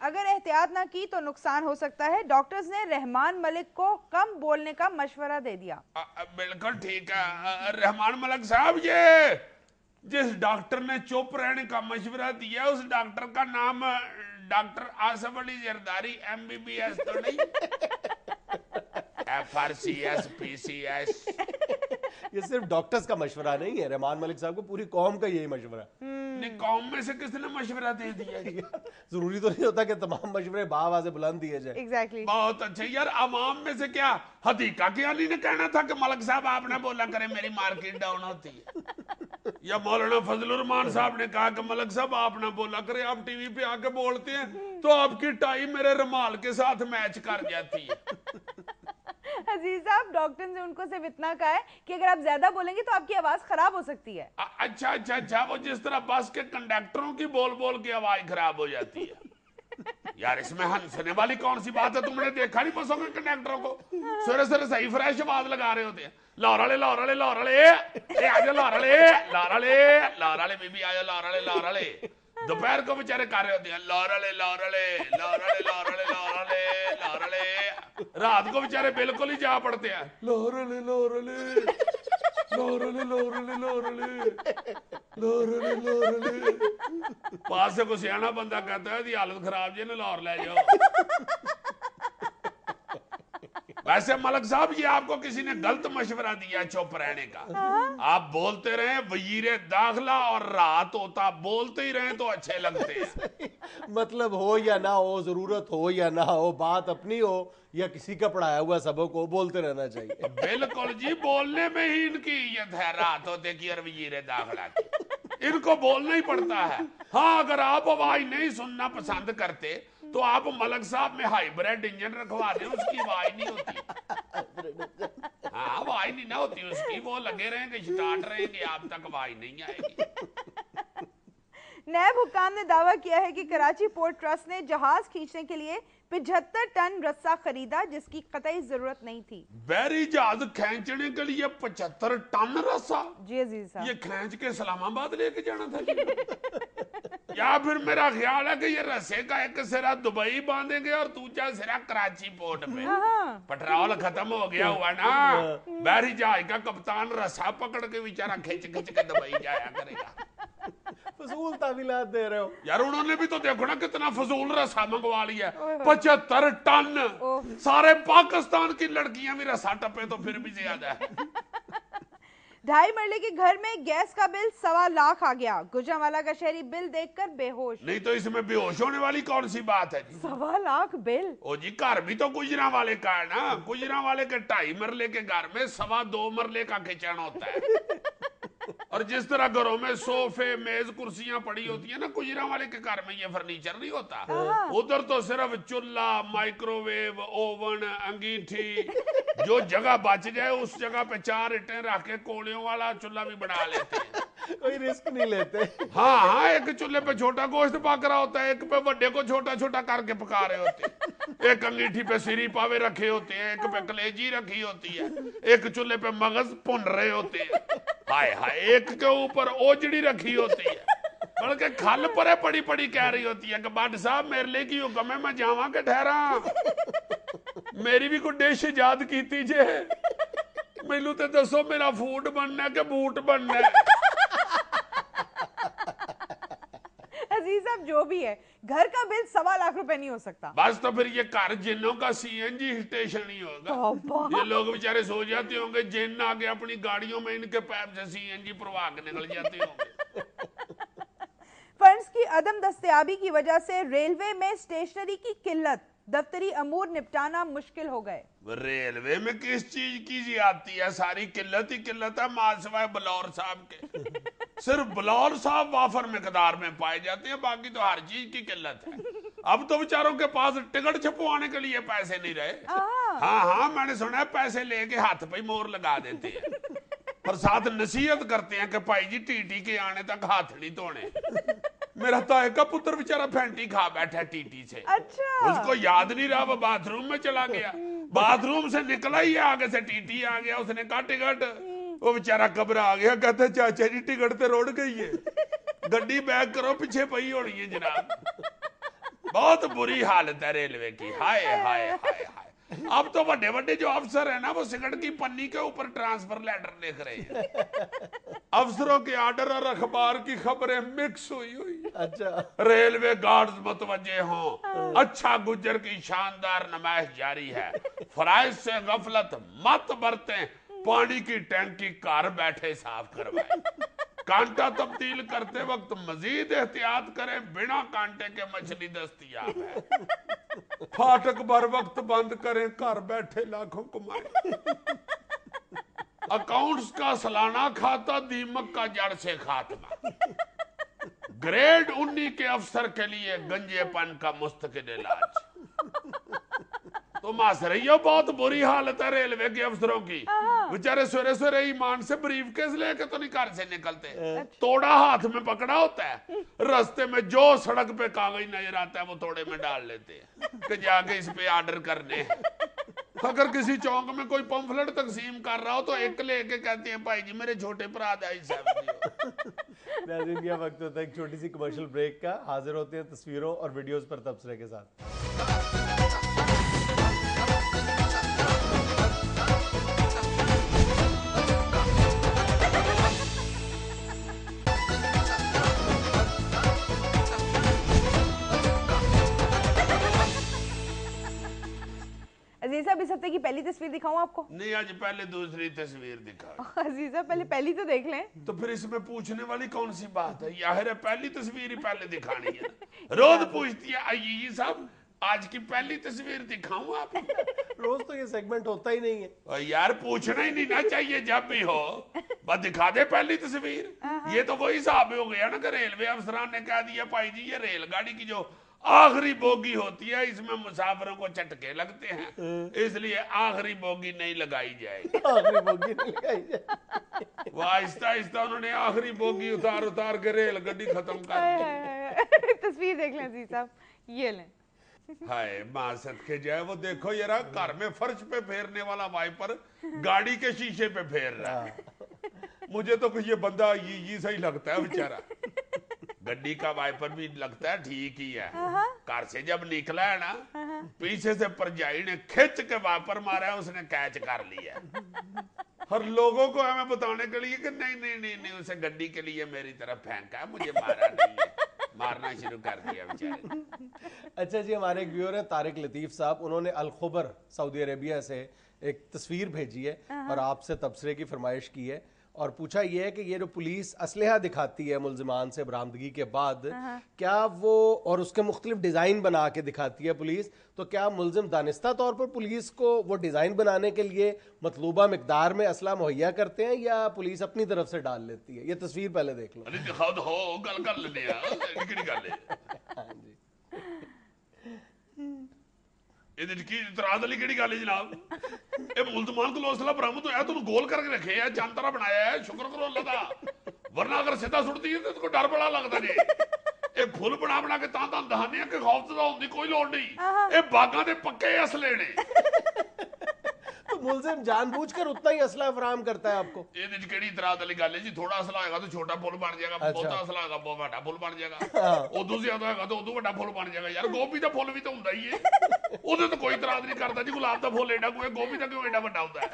अगर एहतियात ना की तो नुकसान हो सकता है। डॉक्टर्स ने रहमान मलिक को कम बोलने का मशवरा दे दिया। बिल्कुल ठीक है रहमान मलिक साहब, ये जिस डॉक्टर ने चुप रहने का मशवरा दिया उस डॉक्टर का नाम डॉक्टर आसफ अली जरदारी MBBS तो नहीं? FRCS PCS। ये सिर्फ डॉक्टर्स का मशवरा नहीं है, रहमान मलिक साहब को पूरी कौम का यही मशवरा। नहीं कौम में से किसने मशवरा दे दिया? जरूरी तो नहीं होता कि तमाम मशवरे बावाज़ बुलंद दिए जाए। एग्जैक्टली। बहुत अच्छे यार, अवाम में से क्या हदीका की अली ने कहना था कि मलिक साहब आप ना बोला करें मेरी मार्केट डाउन होती है। या मौलाना फजलुर रहमान साहब ने कहा कि मलक साहब आप ना बोला करें, आप टीवी पे आके बोलते हैं तो आपकी टाई मेरे रुमाल के साथ मैच कर जाती है। अजीज साहब, डॉक्टर ने उनको सिर्फ इतना कहा है कि अगर आप ज्यादा बोलेंगे तो आपकी आवाज खराब हो सकती है। अच्छा, वो जिस तरह बस के कंडक्टरों की बोल बोल के आवाज खराब हो जाती है। यार इसमें हंसने वाली कौन सी बात है? तुमने देखा नहीं बसों के कंडक्टरों को सवेरे सवेरे सही फ्रेश आवाज लगा रहे होते हैं, लाहौराले लाहौराले लाहौराले, ए आजा लाहौराले लाहौराले लाहौराले, बीबी आजा लाहौराले लाहौराले। दोपहर को बेचारे कर रहे होते हैं लाहौराले लाहौराले लाहौराले लाहौराले लाहौराले लाहौराले। रात को बेचारे बिल्कुल ही जा पड़ते हैं लाहौराले लाहौराले लाहौराले लाहौराले लाहौराले लाहौराले लाहौराले। पास से कोई सियाना बंदा कहता है दी हालत खराब जी ने लाहौर ले जाओ। वैसे मलक साहब ये आपको किसी ने गलत मशवरा दिया चुप रहने का। आप बोलते रहे वजीरे दाखिला और राहत होता, बोलते ही रहे तो अच्छे लगते हैं। मतलब हो या ना हो, जरूरत हो या ना हो, बात अपनी हो या किसी का पढ़ाया हुआ सबक को, बोलते रहना चाहिए। बिल्कुल जी, बोलने में ही इनकी इज्जत है, राहत होते की और वजीरे दाखिला की। इनको बोलना ही पड़ता है। हाँ, अगर आप आवाज नहीं सुनना पसंद करते तो आप मलक साहब में हाइब्रिड इंजन रखवा दें, उसकी आवाज नहीं होती। हाँ, आवाज नहीं ना होती उसकी, वो लगे रहेंगे स्टार्ट रहेंगे, आप तक आवाज नहीं आएगी। नैब हुक्काम ने दावा किया है कि कराची पोर्ट ट्रस्ट ने जहाज खींचने के लिए 75 टन रस्सा खरीदा जिसकी कतई जरूरत नहीं थी। बहरी जहाज खींचने के लिए 75 टन रस्सा? जी अजीज साहब, ये खींच के इस्लामाबाद लेके जाना था जी। या फिर मेरा ख्याल है कि ये रस्से का एक सिरा दुबई बांधेंगे और दूसरा सिरा कराची पोर्ट पे। पेट्रोल खत्म हो गया हुआ ना, बहरी जहाज का कप्तान रस्सा पकड़ के बेचारा खींच खींच के दुबई जाया करेगा। फजूल तावीलात दे रहे हो यार, उन्होंने भी तो देखो ना कितना फजूल रस्सा मंगवा लिया, 75 टन। सारे पाकिस्तान की लड़कियां भी रस्सा टपे तो फिर भी ज्यादा है। 2.5 मरले के घर में गैस का बिल 1.25 लाख आ गया। गुजरांवाला का शहरी बिल देखकर बेहोश। नहीं तो इसमें बेहोश होने वाली कौन सी बात है जी? 1.25 लाख बिल। ओ जी, घर भी तो गुजरांवाले का है ना। गुजरांवाले के 2.5 मरले के घर में 2.25 मरले का किचन होता है। और जिस तरह घरों में सोफे मेज कुर्सियां पड़ी होती है ना, गुजरांवाले के घर में ये फर्नीचर नहीं होता। उधर तो सिर्फ चूल्हा, माइक्रोवेव, ओवन, अंगीठी, जो जगह बच जाए उस जगह पे 4 ईंटें रख के कोड़ियों वाला चूल्हा भी बना लेते हैं। कोई रिस्क नहीं लेते। हाँ, एक चूल्हे पे छोटा गोश्त पक रहा होता है, एक पे बड़े को छोटा छोटा करके पका रहे होते हैं, एक अंगीठी पे सिरी पावे रखे होते हैं, एक पे कलेजी रखी होती है, एक चूल्हे पे मगज भुन रहे होते हैं, हाय हाय, एक के ऊपर ओजड़ी रखी होती है, बल्कि खल परे पड़ी पड़ी कह रही होती है कि बट साहब मेरे लिए की हुक्म है, मैं जावा के ठहरा, मेरी भी कोई डिश याद की जे, मैनू तो दसो मेरा फूड बनना कि बूट बनना है। अजीज साहब, जो भी है, घर का बिल 1.25 लाख रुपए नहीं हो सकता। बस तो फिर ये घर जिन्नों का सीएनजी स्टेशन ही होगा। ये लोग बेचारे सो जाते होंगे, जिन आगे अपनी गाड़ियों में इनके पैप से सीएनजी प्रवाह के निकल जाते होंगे। फंड्स की अदम दस्तयाबी की वजह से रेलवे में स्टेशनरी की किल्लत, दफ्तरी अमूर निपटाना मुश्किल हो गए। रेलवे में किस चीज की आती है? सारी किल्लत ही किल्लत है, मासवाए बलौर साहब के। सिर्फ बलौर साहब वाफर मिकदार में पाए जाते हैं, बाकी तो हर चीज की किल्लत है। अब तो बेचारों के पास टिकट छपवाने के लिए पैसे नहीं रहे। हाँ, मैंने सुना है पैसे लेके हाथ पे मोहर लगा देते हैं और साथ नसीहत करते हैं कि भाई जी टीटी के आने तक हाथ नहीं धोने। मेरा ताए का पुत्र बेचारा फैंटी खा बैठा टीटी से। अच्छा। उसको याद नहीं रहा, वो बाथरूम में चला गया, बाथरूम से निकला ही आगे से टीटी आ गया, उसने कहा टिकट, वो बेचारा घबरा गया, कहते चाचा जी टिकट तो रुड़ गई है, गड्डी बैक करो पीछे पई होनी है जनाब। बहुत बुरी हालत है रेलवे की, हाय हाय हाय हाय। अब तो बड़े बड़े जो अफसर है ना, वो सिगरेट की पन्नी के ऊपर ट्रांसफर लेटर लिख रहे हैं। अफसरों के आर्डर और अखबार की खबरें मिक्स हुई। अच्छा, रेलवे गार्ड्स मुतवज्जे हों, अच्छा गुजर की शानदार नुमाइश जारी है, फराइज से गफलत मत बरतें, पानी की टैंकी घर बैठे साफ करवाएं, कांटा तब्दील करते वक्त मजीद एहतियात करें, बिना कांटे के मछली दस्तयाब है, फाटक बर वक्त बंद करें, घर बैठे लाखों कमाएं। अकाउंट्स का सालाना खाता दीमक का जड़ से खात्मा, ग्रेड 19 के अफसर के लिए गंजेपन का मुस्तकिल इलाज। तुम हंस रही हो, बहुत बुरी हालत है रेलवे के अफसरों की। बेचारे सवेरे सवेरे ईमान से ब्रीफ केस लेके तो नहीं घर से निकलते, तोड़ा हाथ में पकड़ा होता है, रास्ते में जो सड़क पे कागज नजर आता है वो तोड़े में डाल लेते हैं कि जाके इस पे ऑर्डर करने। अगर किसी चौक में कोई पंफलेट तकसीम कर रहा हो तो एक लेके कहते हैं भाई जी मेरे छोटे भरा दा हिसाब दियो। नाज़रीन, यह वक्त होता है एक छोटी सी कमर्शियल ब्रेक का। हाजिर होते हैं तस्वीरों और वीडियोस पर तबसरे के साथ। अजीज साहब, इस हफ्ते की पहली तस्वीर दिखाऊं आपको? नहीं, आज पहले दूसरी तस्वीर दिखा। अजीज साहब, पहले पहली तो देख लें। तो फिर इसमें पूछने वाली कौन सी बात है? यार है पहली तस्वीर ही पहले दिखानी है। रोज पूछती है आइए साहब आज की पहली तस्वीर दिखाऊं आप? रोज तो ये सेगमेंट होता ही नहीं है। और यार पूछना ही नहीं ना चाहिए, जब भी हो बस दिखा दे पहली तस्वीर। ये तो वही हिसाब हो गया ना कि रेलवे अफसरान ने कह दिया भाई जी ये रेलगाड़ी की जो आखिरी बोगी होती है इसमें मुसाफिरों को चटके लगते हैं, इसलिए आखिरी बोगी नहीं लगाई जाएगी। आखिरी बोगी नहीं लगाई जाए। वो आहिस्ता आहिस्ता उन्होंने आखिरी बोगी उतार उतार के रेलगाड़ी खत्म कर दी। तस्वीर देख लें अजीज साहब, ये लें। हाय मां सदके जाए, वो देखो यार घर में फर्श पे फेरने वाला वाइपर गाड़ी के शीशे पे फेर रहा है। मुझे तो ये बंदा ये सही लगता है बेचारा। गड्डी का वाइपर भी लगता है ठीक ही है। कार से जब निकला है ना, पीछे से परजाई ने खिंच के वाइपर मारा है, उसने कैच कर लिया। और लोगों को हमें बताने के लिए कि नहीं नहीं नहीं नहीं उसे गड्डी के लिए मेरी तरफ फेंका है, मुझे मारा नहीं है। मारना शुरू कर दिया बेचारे। अच्छा जी, हमारे एक व्यूअर है तारिक लतीफ साहब, उन्होंने अल खबर सऊदी अरेबिया से एक तस्वीर भेजी है और आपसे तबसरे की फरमाइश की है और पूछा यह है कि ये जो पुलिस असलहा दिखाती है मुल्जिमान से बरामदगी के बाद, क्या वो और उसके मुख्तलिफ डिज़ाइन बना के दिखाती है पुलिस, तो क्या मुल्जिम दानिस्ता तौर पर पुलिस को वो डिज़ाइन बनाने के लिए मतलूबा मिकदार में असला मुहैया करते हैं या पुलिस अपनी तरफ से डाल लेती है? ये तस्वीर पहले देख लो। जनाब मुल्जमान को असला बरामद होया तो गोल करके रखे है, जानतारा बनाया है, शुक्र करो अल्लाह दा, वरना अगर सीधा सुटती है तो डर बड़ा लगता जी। ये फुल बना बना के तां दहाने कि खौफ होने कोई लोड़ नहीं, ये बागां दे पक्के असले ने। तो मुल्जिम जानबूझकर उतना ही असला फराहम करता है आपको? ਇਹਦੇ ਕਿਹੜੀ ਇਤਰਾਜ਼ ਵਾਲੀ ਗੱਲ ਹੈ ਜੀ? ਥੋੜਾ ਅਸਲਾ ਹੋਏਗਾ ਤਾਂ ਛੋਟਾ ਫੁੱਲ ਬਣ ਜਾਏਗਾ, ਬਹੁਤਾ ਅਸਲਾ ਹੋਏਗਾ ਬਹੁਤ ਵੱਡਾ ਫੁੱਲ ਬਣ ਜਾਏਗਾ, ਉਦੋਂ ਜ਼ਿਆਦਾ ਹੋਏਗਾ ਤਾਂ ਉਦੋਂ ਵੱਡਾ ਫੁੱਲ ਬਣ ਜਾਏਗਾ। ਯਾਰ ਗੋਭੀ ਦਾ ਫੁੱਲ ਵੀ ਤਾਂ ਹੁੰਦਾ ਹੀ ਹੈ, ਉਹਦੇ ਤਾਂ ਕੋਈ ਇਤਰਾਜ਼ ਨਹੀਂ ਕਰਦਾ ਜੀ। ਗੁਲਾਬ ਦਾ ਫੁੱਲ ਐਡਾ ਕੋਈ, ਗੋਭੀ ਦਾ ਕਿਉਂ ਐਡਾ ਵੱਡਾ ਹੁੰਦਾ ਹੈ?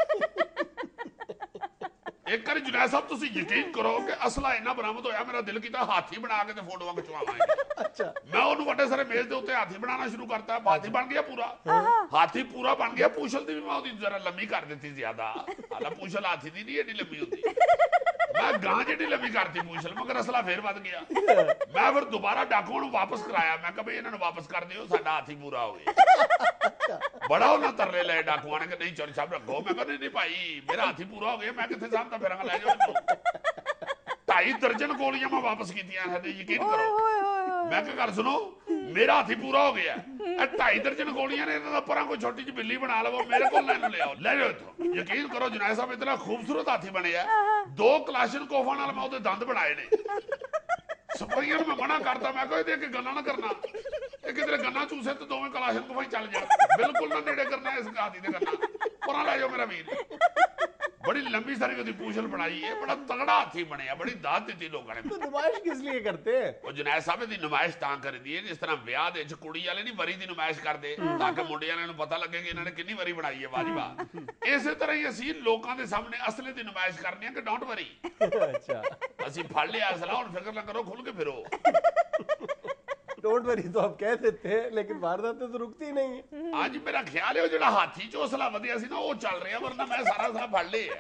ਇੱਕ ਵਾਰੀ ਜੁਨੈਦ ਸਾਹਿਬ ਤੁਸੀਂ ਯਕੀਨ ਕਰੋ ਕਿ ਅਸਲਾ ਇੰਨਾ ਬਰਾਮਦ ਹੋਇਆ, ਮੇਰਾ ਦਿਲ ਕੀਤਾ ਹਾਥੀ ਬਣਾ ਕੇ ਤੇ ਫੋਟੋਆਂ ਖਿਚਵਾਵਾਂਗੇ। ਅੱਛਾ, ਮੈਂ ਉਹਨੂੰ ਵੱਡੇ ਸਾਰੇ ਮੇਜ਼ ਦੇ ਉੱਤੇ ਹਾਥੀ ਬਣਾਉਣਾ ਸ਼ੁਰੂ ਕਰਤਾ। ਹਾਥੀ ਬਣ ਗਿਆ ਪੂਰਾ, ਹਾਥੀ ਪੂਰਾ ਬਣ ਗਿਆ। ਪੂਛਲ ਦੀ ਵੀ ਮੈਂ ਉਹਦੀ ਜ਼ਰਾ ਲੰਮੀ ਕਰ ਦਿੱਤੀ ਜ਼ਿਆਦਾ, ਹਾਲਾ ਪੂਛਲ ਹਾਥੀ ਦੀ ਨਹੀਂ ਏਡੀ ਲੰਮੀ ਹੁੰਦੀ, ਮੈਂ ਗਾਂ ਜਿਹੜੀ ਲੰਮੀ ਕਰਤੀ ਪੂਛਲ, ਮਗਰ ਅਸਲਾ ਫੇਰ ਵੱਧ ਗਿਆ। ਮੈਂ ਫਿਰ ਦੁਬਾਰਾ ਡਾਕੂਆਂ ਨੂੰ ਵਾਪਸ ਕਰਾਇਆ, ਮੈਂ ਕਿਹਾ ਬਈ ਇਹਨਾਂ ਨੂੰ ਵਾਪਸ ਕਰ ਦਿਓ, ਸਾਡਾ ਹਾਥੀ ਪੂਰਾ ਹੋ ਗਿਆ। ਬੜਾ ਉਹਨਾਂ ਤਰਲੇ ਲਏ ਡਾਕੂਆਂ ਨੇ ਕਿ ਨਹੀਂ ਚੋਰੀ ਸਾਹਿਬ ਰੱਖੋ। ਮੈਂ ਕਹਿੰਦਾ ਨਹੀਂ ਭਾਈ ਮੇਰਾ ਹਾਥੀ ਪੂਰਾ ਹੋ ਗਿਆ, ਮੈਂ ਕਿੱਥੇ ਸਾਹਮਣਾ ਫਿਰਾਂਗਾ, ਲੈ ਜਾਓ ਇਹਨੂੰ। 2.5 ਦਰਜਨ ਗੋਲੀਆਂ ਮੈਂ ਵਾਪਸ ਕੀਤੀਆਂ ਹੈ, ਯਕੀਨ ਕਰੋ। ਮੈਂ ਕਿਹਾ ਗੱਲ ਸੁਣੋ, ਮੇਰਾ ਹਾਥੀ ਪੂਰਾ ਹੋ ਗਿਆ, ਇਹ 2.5 ਦਰਜਨ ਗੋਲੀਆਂ ਨੇ, ਇਹਨਾਂ ਦਾ ਪਰਾਂ ਕੋਈ ਛੋਟੀ ਜਿਹੀ ਬਿੱਲੀ ਬਣਾ ਲਵੋ, ਮੇਰੇ ਕੋਲ ਇਹਨੂੰ ਲਿਆਓ, ਲੈ ਜਾਓ ਇੱਥੋਂ। ਯਕੀਨ ਕਰੋ ਜੁਨੈਦ ਸਾਹਿਬ ਇਤਨਾ ਖੂਬਸੂਰਤ ਹਾਥੀ ਬਣਿਆ, 2 ਕਲਾਸ਼ਨਕੋਫਾਂ ਨਾਲ ਮੈਂ ਉਹਦੇ ਦੰਦ ਬਣਾਏ ਨੇ। ਸਪਰੀਆਂ ਨੂੰ ਮੈਂ ਮਨਾ ਕਰਤਾ, ਮੈਂ ਕਿਹਾ ਇਹਦੇ ਅੱਗੇ ਗੱਲਾਂ ਨਾ ਕਰਨਾ, ਇਹ ਕਿਧਰੇ ਗੰਨਾ ਚੂਸੇ ਤੇ ਦੋਵੇਂ ਕਲਾਸ਼ਨਕੋਫਾਂ ਹੀ ਚੱਲ ਜਾਣ, ਬਿਲਕੁਲ ਨਾ ਨੇੜੇ ਕਰਨਾ ਇਸ ਹਾਥੀ ਦੇ ਗੰਨਾ, ਪਰਾਂ ਲੈ ਜਾਓ ਮੇਰਾ ਵੀਰ। बड़ी लंबी सारी ਉਹਦੀ ਪੂਛਲ ਬਣਾਈ ਹੈ, ਬੜਾ ਤਗੜਾ ਹਾਥੀ ਬਣਿਆ, ਬੜੀ ਦਾਤ ਦਿੱਤੀ ਲੋਕਾਂ ਨੇ। ਨੁਮਾਇਸ਼ ਕਿਸ ਲਈ ਕਰਤੇ ਹੈ? ਉਹ ਜੁਨੈਦ ਸਾਹਿਬ ਦੀ ਨੁਮਾਇਸ਼ ਤਾਂ ਕਰਦੀ ਹੈ ਜਿਸ ਤਰ੍ਹਾਂ ਵਿਆਹ ਦੇ ਵਿੱਚ ਕੁੜੀ ਵਾਲੇ ਨਹੀਂ ਵਰੀ ਦੀ ਨੁਮਾਇਸ਼ ਕਰਦੇ ਤਾਂ ਕਿ ਮੁੰਡਿਆਂ ਨੂੰ ਪਤਾ ਲੱਗੇ ਕਿ ਇਹਨਾਂ ਨੇ ਕਿੰਨੀ ਵਰੀ ਬਣਾਈ ਹੈ। ਵਾਹ ਜੀ ਵਾਹ। ਇਸੇ ਤਰ੍ਹਾਂ ਹੀ ਅਸੀਂ ਲੋਕਾਂ ਦੇ ਸਾਹਮਣੇ ਅਸਲੇ ਦੀ ਨੁਮਾਇਸ਼ ਕਰਨੀ ਹੈ ਕਿ ਡੋਂਟ ਵਰੀ। ਅੱਛਾ, ਅਸੀਂ ਫੜ ਲਿਆ ਅਸਲਾ, ਹੁਣ ਫਿਕਰ ਨਾ ਕਰੋ, ਖੁੱਲ ਕੇ ਫਿਰੋ। डोंट वरी तो आप कह देते हैं, लेकिन वारदातें तो रुकती ही नहीं है। ਅੱਜ ਮੇਰਾ ਖਿਆਲ ਹੈ ਉਹ ਜਿਹੜਾ ਹਾਥੀ ਚੋਂ ਅਸਲਾ ਵਧਿਆ ਸੀ ਨਾ ਉਹ ਚੱਲ ਰਿਹਾ, ਵਰਨਾ ਮੈਂ ਸਾਰਾ ਅਸਲਾ ਫੜ ਲਿਆ।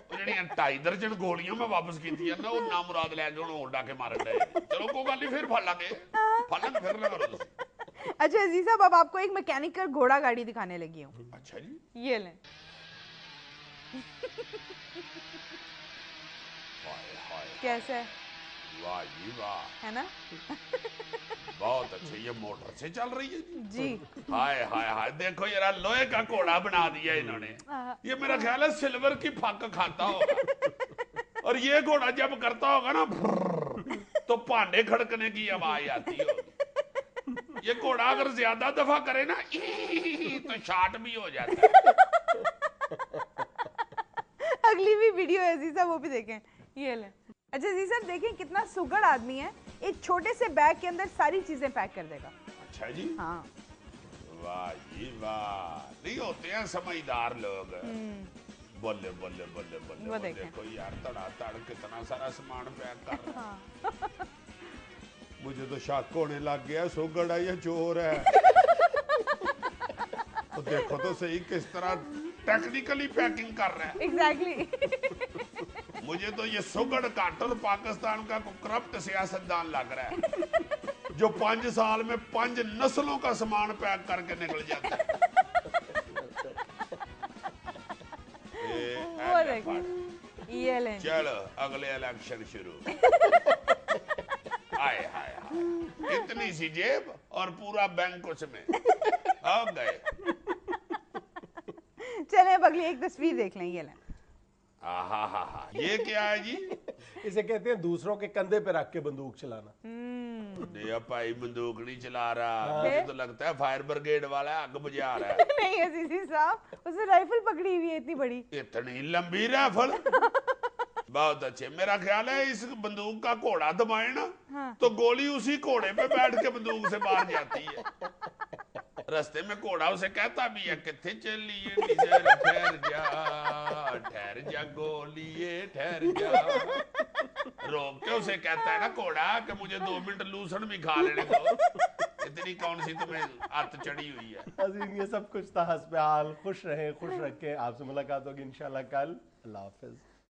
ਉਹ ਜਿਹੜੀਆਂ 2.5 ਦਰਜਨ ਗੋਲੀਆਂ ਮੈਂ ਵਾਪਸ ਕੀਤੀਆਂ ਨਾ, ਉਹ ਨਾ ਮੁਰਾਦ ਲੈ ਕੇ ਹੁਣ ਹੋਰ ਡਾਕੇ ਮਾਰਨ ਡਏ। ਚਲੋ ਕੋਈ ਗੱਲ ਨਹੀਂ, ਫਿਰ ਫੜ ਲਾਂਗੇ ਫਿਰ ਨਾ ਕਰੋ ਤੁਸੀਂ। अच्छा अजीज साहब, अब आपको एक मैकेनिकल घोड़ा गाड़ी दिखाने लगी हूँ। अच्छा जी, ये लें। कैसा है? वाह जी वाह, है ना? बहुत अच्छे। ये मोटर से चल रही है जी। हाय हाय हाय, देखो यार लोहे का घोड़ा बना दिया इन्होंने। ये मेरा ख्याल है सिल्वर की फक खाता होगा और ये घोड़ा जब करता होगा ना तो भांडे खड़कने की आवाज आती होगी। ये घोड़ा अगर ज्यादा दफा करे ना तो शार्ट भी हो जाता है। अगली भी वीडियो है अजीज साहब, वो भी देखें। ये ले। अच्छा अजीज साहब देखें कितना सुगड़ आदमी है, एक छोटे से बैग के अंदर सारी चीजें पैक कर देगा। अच्छा जी, हाँ वाह जी वाह, नहीं होते हैं समझदार लोग। बोले बोले बोले बोले वो बोले, देखें। कोई यार तड़ातड़ कितना सारा सामान पैक कर रहा है। मुझे तो शक होने लग गया सुगड़ है या चोर है। तो देखो तो सही किस तरह टेक्निकली पैकिंग कर रहा है। एग्जैक्टली। मुझे तो ये सुगड़ काटल पाकिस्तान का कोई करप्ट सियासतदान लग रहा है जो 5 साल में 5 नस्लों का सामान पैक करके निकल जाता है। वो देखें। ये ले। चलो अगले इलेक्शन शुरू। आए हाय हाय, इतनी सी जेब और पूरा बैंक उसमें आ गए। चले अब अगली एक तस्वीर देख लें। ये ले। आहा, ये क्या है जी? इसे कहते हैं दूसरों के कंधे पे रख के बंदूक चलाना। नहीं भाई बंदूक नहीं चला रहा, मुझे तो लगता है फायर ब्रिगेड वाला आग बुझा रहा है। नहीं अजीजी साहब, उसने राइफल पकड़ी हुई है इतनी बड़ी। इतनी लंबी राइफल, बहुत अच्छे। मेरा ख्याल है इस बंदूक का घोड़ा दबाए ना तो गोली उसी घोड़े पे बैठ के बंदूक से बाहर जाती है। रास्ते में घोड़ा उसे कहता भी है किथे चलिए निजर, ठहर जा गोलिए ठहर जा। रोक के उसे कहता है ना घोड़ा कि मुझे 2 मिनट लूसन भी खा लेने दो। इतनी कौन सी तुम्हें आत चढ़ी हुई है। अजीम ये सब कुछ था हस्बे हाल। खुश रहें, खुश रखें। आपसे मुलाकात होगी इंशाल्लाह कल। अल्लाह हाफिज।